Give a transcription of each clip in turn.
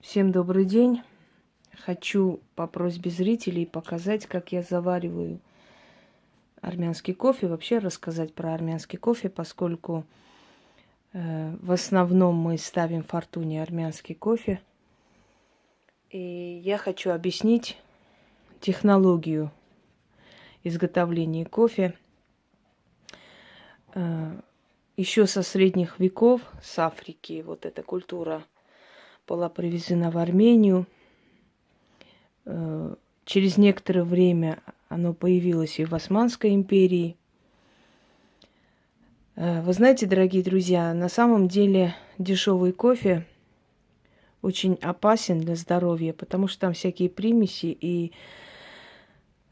Всем добрый день. Хочу по просьбе зрителей показать, как я завариваю армянский кофе. Вообще рассказать про армянский кофе, поскольку в основном мы ставим в Фортуне армянский кофе. И я хочу объяснить технологию изготовления кофе. Еще со средних веков, с Африки, вот эта культура была привезена в Армению. Через некоторое время оно появилось и в Османской империи. Вы знаете, дорогие друзья, на самом деле дешевый кофе очень опасен для здоровья, потому что там всякие примеси, и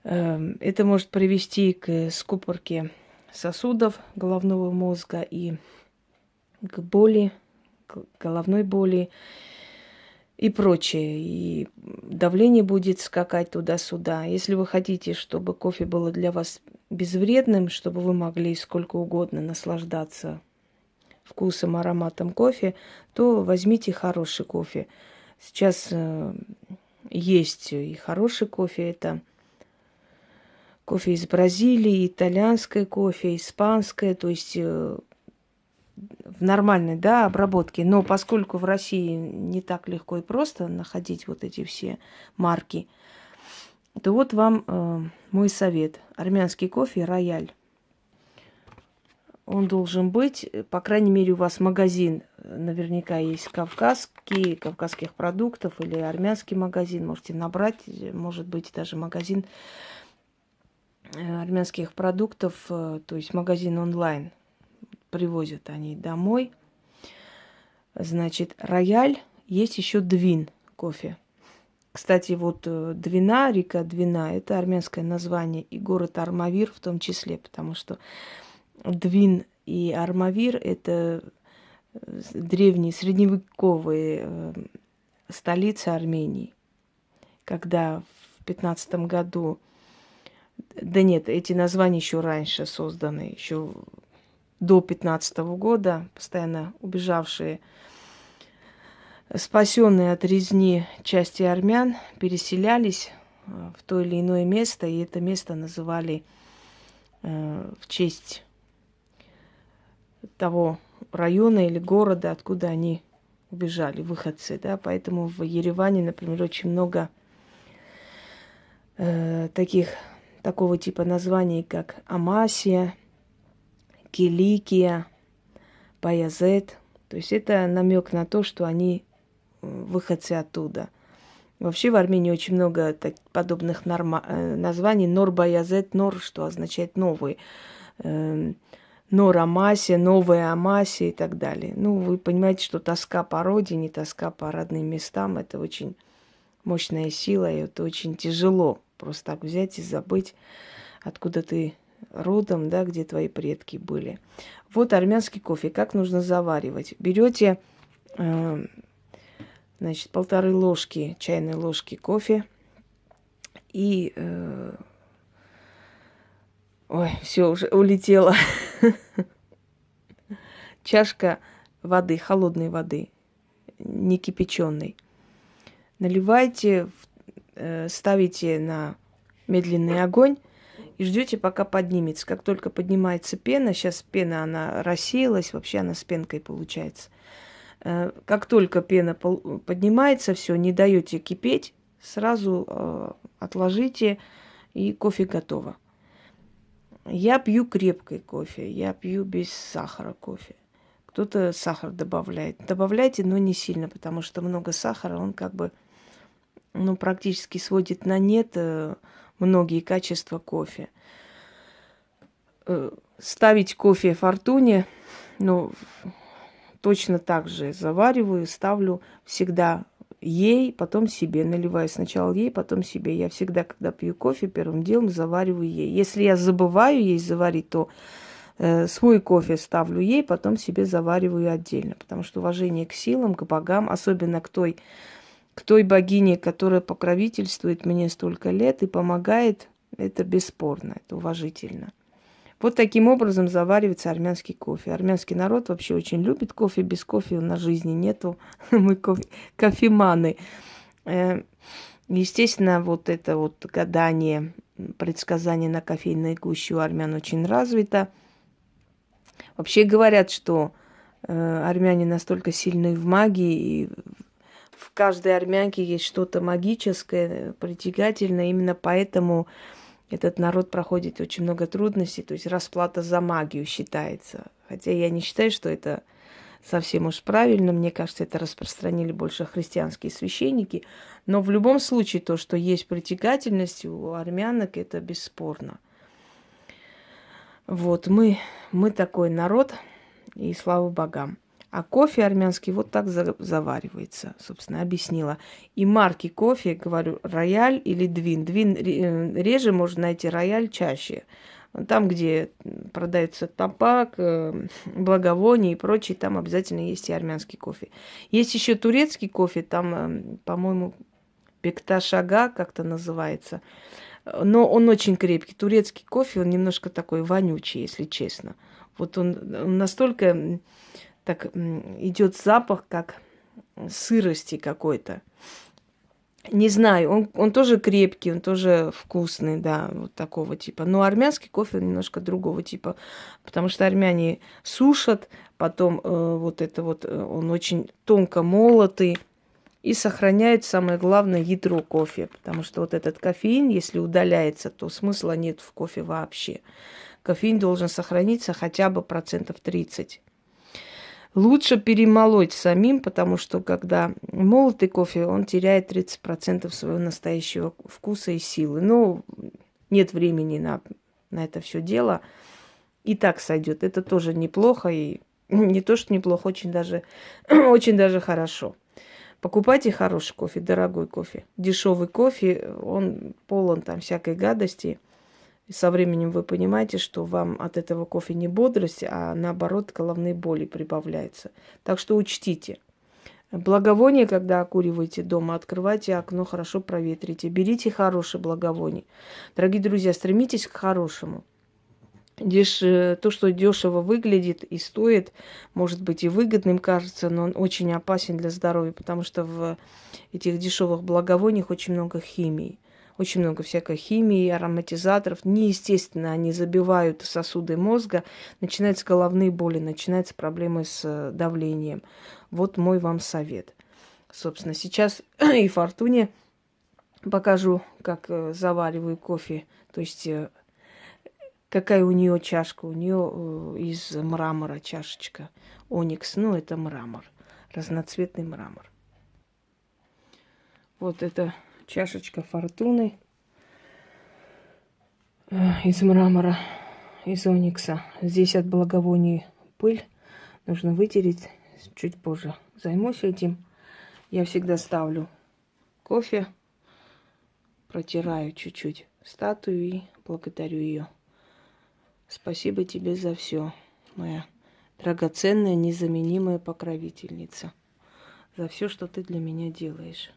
это может привести к скупорке сосудов головного мозга и к боли, к головной боли и прочее. И давление будет скакать туда-сюда. Если вы хотите, чтобы кофе было для вас безвредным, чтобы вы могли сколько угодно наслаждаться вкусом, ароматом кофе, то возьмите хороший кофе. Сейчас есть и хороший кофе. Это кофе из Бразилии, итальянское кофе, испанское, то есть в нормальной, обработке. Но поскольку в России не так легко и просто находить вот эти все марки, то вот вам мой совет. Армянский кофе «Рояль». Он должен быть, по крайней мере, у вас магазин наверняка есть кавказских продуктов или армянский магазин. Можете набрать, может быть, даже магазин армянских продуктов, то есть магазин онлайн. Привозят они домой. Значит, «Рояль». Есть еще «Двин» кофе. Кстати, вот Двина, река Двина, это армянское название, и город Армавир в том числе, потому что Двин и Армавир – это древние, средневековые столицы Армении. Когда в 15 году, да нет, эти названия еще раньше созданы, еще до 15 года, постоянно убежавшие, спасенные от резни части армян, переселялись в то или иное место, и это место называли в честь того района или города, откуда они убежали, выходцы, да, поэтому в Ереване, например, очень много такого типа названий, как Амасия, Киликия, Баязет. То есть это намек на то, что они выходцы оттуда. Вообще в Армении очень много подобных названий. Нор Баязет, Нор, что означает новый. Нор Амасия, новая Амасия и так далее. Ну, вы понимаете, что тоска по родине, тоска по родным местам – это очень мощная сила, и это очень тяжело просто так взять и забыть, откуда ты родом, да, где твои предки были. Вот армянский кофе. Как нужно заваривать? Берете, значит, 1,5 ложки, чайной ложки кофе и... Ой, все, уже улетело. Чашка воды, холодной воды, не кипяченой. Наливайте, ставите на медленный огонь и ждете, пока поднимется. Как только поднимается пена, сейчас пена, она рассеялась, вообще она с пенкой получается. Как только пена поднимается, все, не даете кипеть, сразу отложите, и кофе готово. Я пью крепкий кофе, я пью без сахара кофе. Кто-то сахар добавляет. Добавляйте, но не сильно, потому что много сахара, он как бы, практически сводит на нет многие качества кофе. Ставить кофе в Фортуне, точно так же завариваю, ставлю всегда ей, потом себе. Наливаю сначала ей, потом себе. Я всегда, когда пью кофе, первым делом завариваю ей. Если я забываю ей заварить, то свой кофе ставлю ей, потом себе завариваю отдельно. Потому что уважение к силам, к богам, особенно к той богине, которая покровительствует мне столько лет и помогает, это бесспорно, это уважительно. Вот таким образом заваривается армянский кофе. Армянский народ вообще очень любит кофе. Без кофе на жизни нету. Мы кофеманы. Естественно, вот это вот гадание, предсказание на кофейной гуще у армян очень развито. Вообще говорят, что армяне настолько сильны в магии, и в каждой армянке есть что-то магическое, притягательное. Именно поэтому этот народ проходит очень много трудностей, то есть расплата за магию считается. Хотя я не считаю, что это совсем уж правильно. Мне кажется, это распространили больше христианские священники. Но в любом случае то, что есть притягательность у армянок, это бесспорно. Вот, мы такой народ, и слава богам. А кофе армянский вот так заваривается, собственно, объяснила. И марки кофе, говорю, рояль или двин. Двин реже можно найти, рояль чаще. Там, где продается табак, благовония и прочее, там обязательно есть и армянский кофе. Есть еще турецкий кофе, там, по-моему, Бекташага как-то называется. Но он очень крепкий. Турецкий кофе, он немножко такой вонючий, если честно. Вот он настолько так идет запах, как сырости какой-то. Не знаю, он тоже крепкий, он тоже вкусный, да, вот такого типа. Но армянский кофе немножко другого типа, потому что армяне сушат, потом вот это вот, он очень тонко молотый и сохраняет, самое главное, ядро кофе, потому что вот этот кофеин, если удаляется, то смысла нет в кофе вообще. Кофеин должен сохраниться хотя бы 30%. Лучше перемолоть самим, потому что когда молотый кофе, он теряет 30% своего настоящего вкуса и силы. Но нет времени на это все дело. И так сойдет. Это тоже неплохо. И не то, что неплохо, очень даже хорошо. Покупайте хороший кофе, дорогой кофе. Дешевый кофе, он полон там всякой гадости. И со временем вы понимаете, что вам от этого кофе не бодрость, а наоборот головные боли прибавляются. Так что учтите. Благовоние, когда окуриваете дома, открывайте окно, хорошо проветрите. Берите хорошее благовоние. Дорогие друзья, стремитесь к хорошему. То, что дешево выглядит и стоит, может быть и выгодным кажется, но он очень опасен для здоровья, потому что в этих дешевых благовониях очень много химии. Очень много всякой химии, ароматизаторов. Неестественно, они забивают сосуды мозга. Начинаются головные боли, начинаются проблемы с давлением. Вот мой вам совет. Собственно, сейчас и Фортуне покажу, как завариваю кофе. То есть, какая у нее чашка. У нее из мрамора чашечка. Оникс, ну, это мрамор. Разноцветный мрамор. Вот это чашечка Фортуны из мрамора, из оникса. Здесь от благовоний пыль. Нужно вытереть. Чуть позже займусь этим. Я всегда ставлю кофе, протираю чуть-чуть статую и благодарю ее. Спасибо тебе за все, моя драгоценная, незаменимая покровительница. За все, что ты для меня делаешь.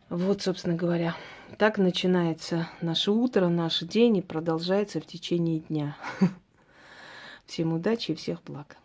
Вот, собственно говоря, так начинается наше утро, наш день и продолжается в течение дня. Всем удачи и всех благ.